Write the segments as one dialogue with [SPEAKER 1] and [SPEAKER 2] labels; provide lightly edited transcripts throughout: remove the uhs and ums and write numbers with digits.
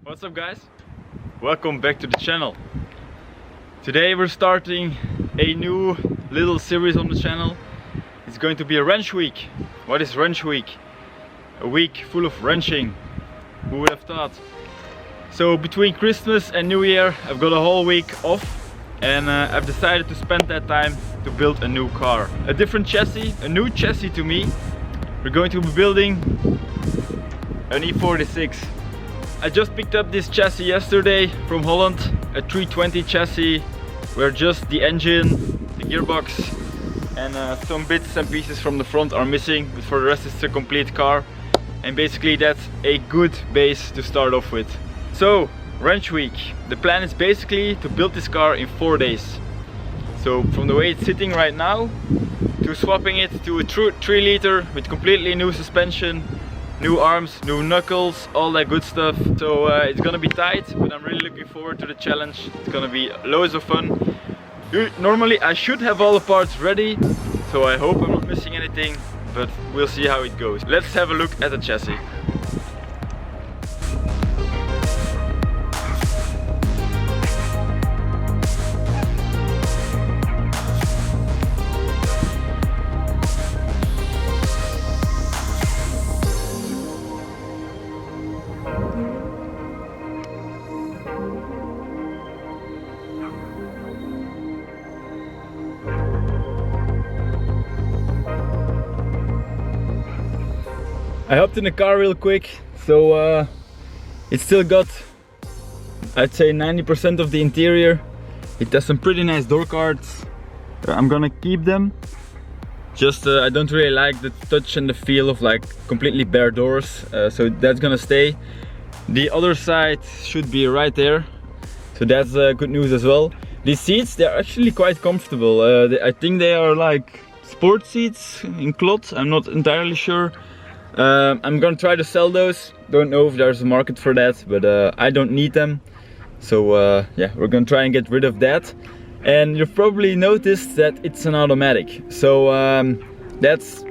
[SPEAKER 1] What's up guys? Welcome back to the channel. Today we're starting a new little series on the channel. It's going to be a wrench week. What is wrench week? A week full of wrenching. Who would have thought? So between Christmas and New Year I've got a whole week off and I've decided to spend that time to build a new car. A different chassis, a new chassis to me. We're going to be building an E46. I just picked up this chassis yesterday from Holland, a 320 chassis where just the engine, the gearbox and some bits and pieces from the front are missing, but for the rest it's a complete car, and basically that's a good base to start off with. So, wrench week. The plan is basically to build this car in 4 days. So from the way it's sitting right now to swapping it to a 3 liter with completely new suspension, new arms, new knuckles, all that good stuff. So it's gonna be tight, but I'm really looking forward to the challenge. It's gonna be loads of fun. Normally I should have all the parts ready, so I hope I'm not missing anything, but we'll see how it goes. Let's have a look at the chassis. I hopped in the car real quick, so it's still got, I'd say, 90% of the interior. It has some pretty nice door cards. I'm gonna keep them. Just I don't really like the touch and the feel of like completely bare doors, so that's gonna stay. The other side should be right there, so that's good news as well. These seats, they're actually quite comfortable. I think they are like sport seats in cloth, I'm not entirely sure. I'm gonna try to sell those. Don't know if there's a market for that, but I don't need them. So yeah, we're gonna try and get rid of that. And you've probably noticed that it's an automatic. So that's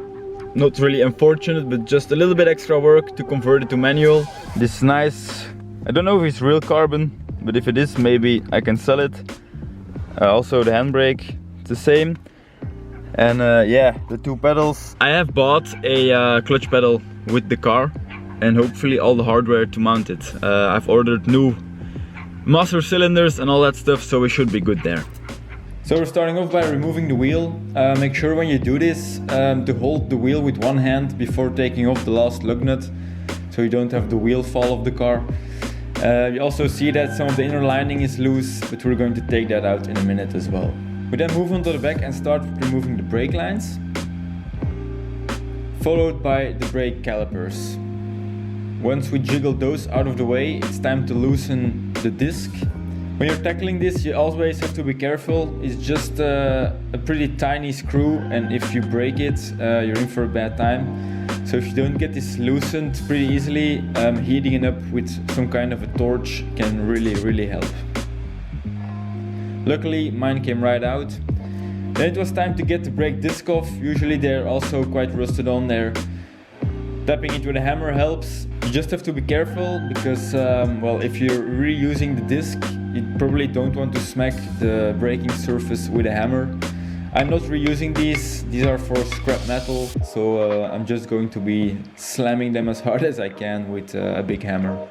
[SPEAKER 1] not really unfortunate, but just a little bit extra work to convert it to manual. This nice, I don't know if it's real carbon, but if it is, maybe I can sell it. Also the handbrake, it's the same. And yeah, the 2 pedals. I have bought a clutch pedal with the car and hopefully all the hardware to mount it. I've ordered new master cylinders and all that stuff, so we should be good there. So we're starting off by removing the wheel. Make sure when you do this to hold the wheel with one hand before taking off the last lug nut, so you don't have the wheel fall off the car. You also see that some of the inner lining is loose, but we're going to take that out in a minute as well. We then move on to the back and start removing the brake lines, followed by the brake calipers. Once we jiggle those out of the way, it's time to loosen the disc. When you're tackling this, you always have to be careful. It's just a pretty tiny screw, and if you break it, you're in for a bad time. So if you don't get this loosened pretty easily, heating it up with some kind of a torch can really help. Luckily, mine came right out. Then it was time to get the brake disc off. Usually they're also quite rusted on there. Tapping it with a hammer helps. You just have to be careful because, well, if you're reusing the disc, you probably don't want to smack the braking surface with a hammer. I'm not reusing these are for scrap metal, so I'm just going to be slamming them as hard as I can with a big hammer.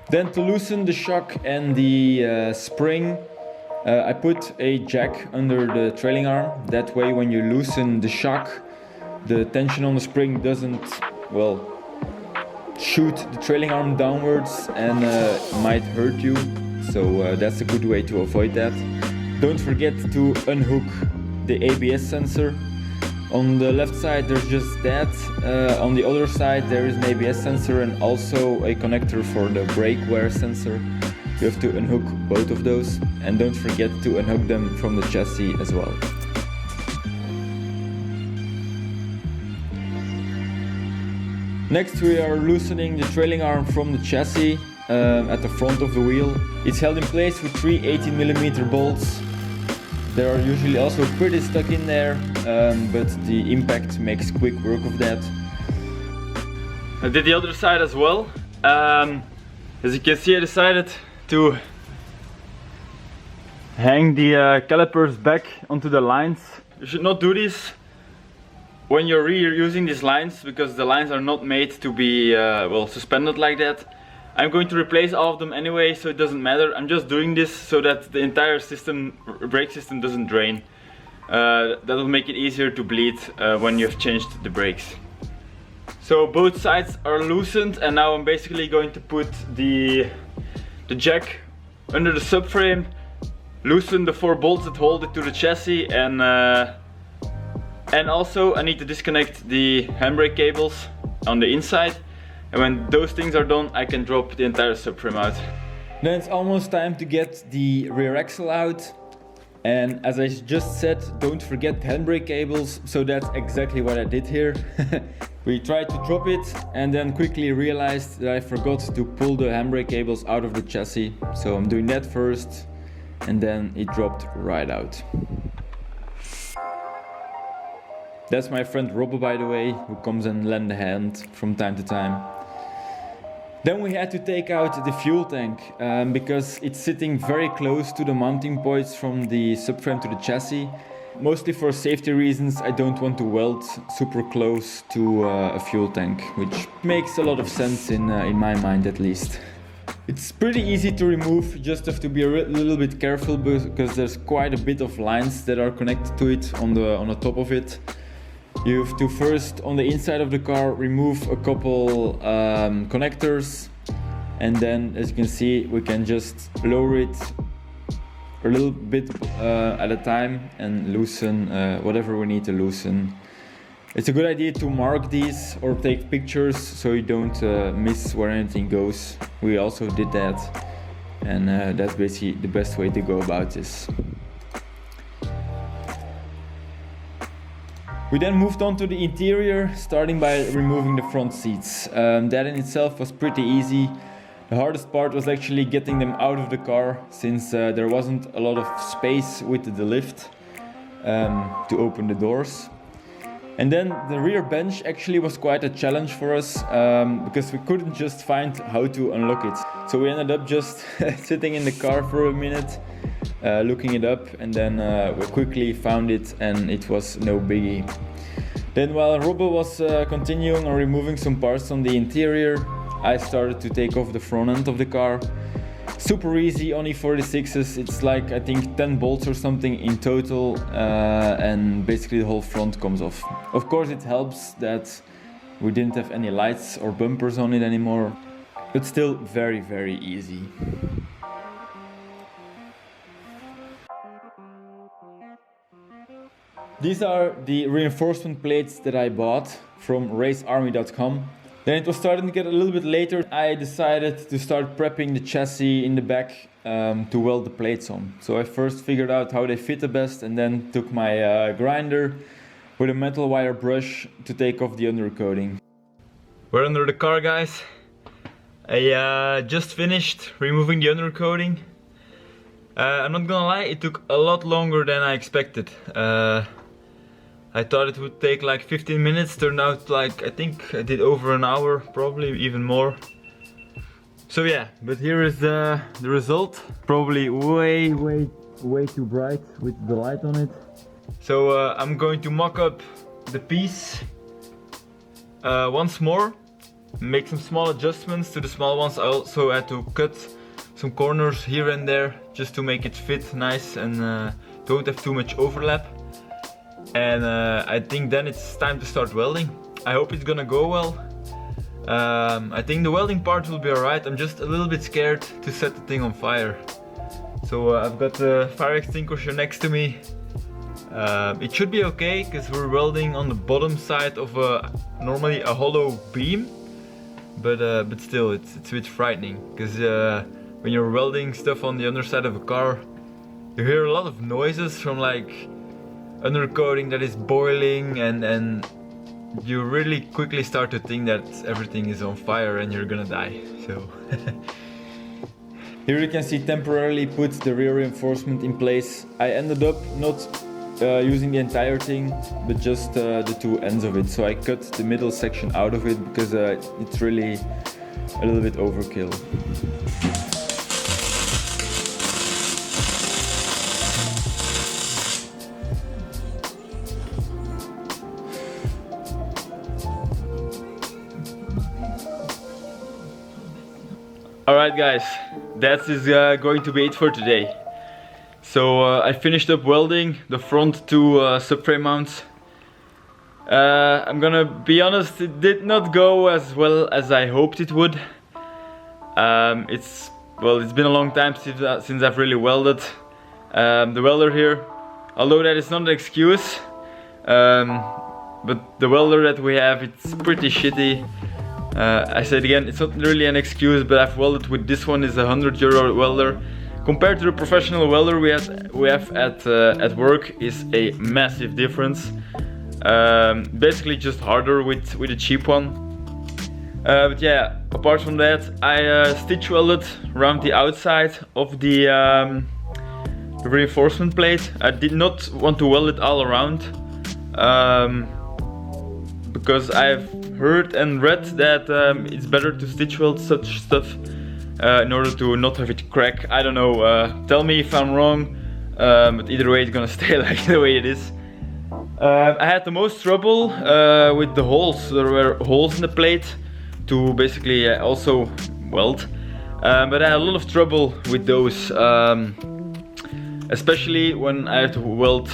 [SPEAKER 1] Then to loosen the shock and the spring, I put a jack under the trailing arm. That way when you loosen the shock, the tension on the spring doesn't, well, shoot the trailing arm downwards and might hurt you. So that's a good way to avoid that. Don't forget to unhook the ABS sensor. On the left side there's just that. On the other side there is an ABS sensor and also a connector for the brake wear sensor. You have to unhook both of those, and don't forget to unhook them from the chassis as well. Next we are loosening the trailing arm from the chassis at the front of the wheel. It's held in place with 3 18mm bolts. They are usually also pretty stuck in there, but the impact makes quick work of that. I did the other side as well. As you can see, I decided to hang the calipers back onto the lines. You should not do this when you're reusing these lines, because the lines are not made to be well, suspended like that. I'm going to replace all of them anyway, so it doesn't matter. I'm just doing this so that the entire system, brake system, doesn't drain. That will make it easier to bleed when you've changed the brakes. So both sides are loosened, and now I'm basically going to put the jack under the subframe, loosen the 4 bolts that hold it to the chassis, and also I need to disconnect the handbrake cables on the inside. And when those things are done, I can drop the entire subframe out. Then it's almost time to get the rear axle out. And as I just said, don't forget handbrake cables. So that's exactly what I did here. We tried to drop it and then quickly realized that I forgot to pull the handbrake cables out of the chassis. So I'm doing that first, and then it dropped right out. That's my friend Robbo, by the way, who comes and lends a hand from time to time. Then we had to take out the fuel tank because it's sitting very close to the mounting points from the subframe to the chassis. Mostly for safety reasons, I don't want to weld super close to a fuel tank, which makes a lot of sense in my mind at least. It's pretty easy to remove, you just have to be a little bit careful because there's quite a bit of lines that are connected to it on the top of it. You have to first, on the inside of the car, remove a couple connectors, and then, as you can see, we can just lower it a little bit at a time and loosen whatever we need to loosen. It's a good idea to mark these or take pictures so you don't miss where anything goes. We also did that, and that's basically the best way to go about this. We then moved on to the interior, starting by removing the front seats. That in itself was pretty easy. The hardest part was actually getting them out of the car, since there wasn't a lot of space with the lift to open the doors. And then the rear bench actually was quite a challenge for us because we couldn't just find how to unlock it. So we ended up just sitting in the car for a minute, looking it up, and then we quickly found it, and it was no biggie. Then while Robbo was continuing on removing some parts on the interior, I started to take off the front end of the car. Super easy, only 46s, it's like I think 10 bolts or something in total, and basically the whole front comes off. Of course it helps that we didn't have any lights or bumpers on it anymore, but still very, very easy. These are the reinforcement plates that I bought from racearmy.com. Then it was starting to get a little bit later. I decided to start prepping the chassis in the back to weld the plates on. So I first figured out how they fit the best, and then took my grinder with a metal wire brush to take off the undercoating. We're under the car, guys. I just finished removing the undercoating. I'm not gonna lie, it took a lot longer than I expected. I thought it would take like 15 minutes, turned out like I think I did over an hour, probably even more. So yeah, but here is the result. Probably way too bright with the light on it. So I'm going to mock up the piece once more, make some small adjustments to the small ones. I also had to cut some corners here and there just to make it fit nice and don't have too much overlap. And I think then it's time to start welding. I hope it's gonna go well. I think the welding part will be alright. I'm just a little bit scared to set the thing on fire. So I've got the fire extinguisher next to me. It should be okay because we're welding on the bottom side of normally a hollow beam. But still, it's a bit frightening because when you're welding stuff on the underside of a car, you hear a lot of noises from like undercoating that is boiling, and you really quickly start to think that everything is on fire and you're gonna die. So here you can see temporarily put the rear reinforcement in place. I ended up not using the entire thing, but just the two ends of it. So I cut the middle section out of it because it's really a little bit overkill. Alright guys, that is going to be it for today. So I finished up welding the front two subframe mounts. I'm gonna be honest, it did not go as well as I hoped it would. It's been a long time since I've really welded. The welder here, although that is not an excuse, but the welder that we have, it's pretty shitty. I said again, it's not really an excuse, but I've welded with this one. Is a €100 welder. Compared to the professional welder we have at work, is a massive difference. Basically just harder with a cheap one. But yeah, apart from that, I stitch welded around the outside of the reinforcement plate. I did not want to weld it all around, because I've heard and read that it's better to stitch weld such stuff in order to not have it crack. I don't know, tell me if I'm wrong, but either way it's gonna stay like the way it is. I had the most trouble with the holes. There were holes in the plate to basically also weld, but I had a lot of trouble with those, especially when I had to weld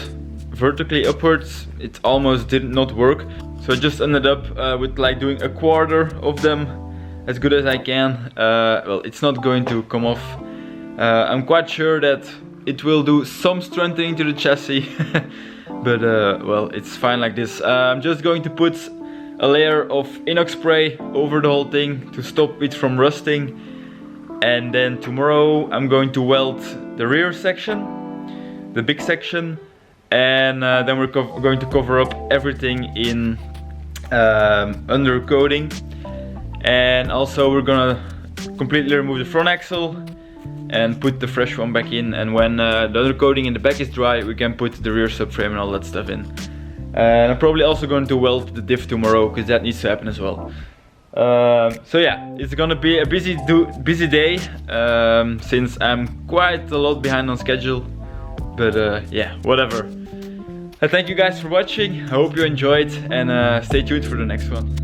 [SPEAKER 1] vertically upwards. It almost did not work. So I just ended up with like doing a quarter of them as good as I can. Well, it's not going to come off. I'm quite sure that it will do some strengthening to the chassis, but well, it's fine like this. I'm just going to put a layer of inox spray over the whole thing to stop it from rusting. And then tomorrow I'm going to weld the rear section, the big section, and then we're going to cover up everything in undercoating, and also we're gonna completely remove the front axle and put the fresh one back in, and when the undercoating in the back is dry, we can put the rear subframe and all that stuff in. And I'm probably also going to weld the diff tomorrow, because that needs to happen as well. So yeah, it's gonna be a busy day, since I'm quite a lot behind on schedule, but yeah, whatever. Thank you guys for watching. I hope you enjoyed, and stay tuned for the next one.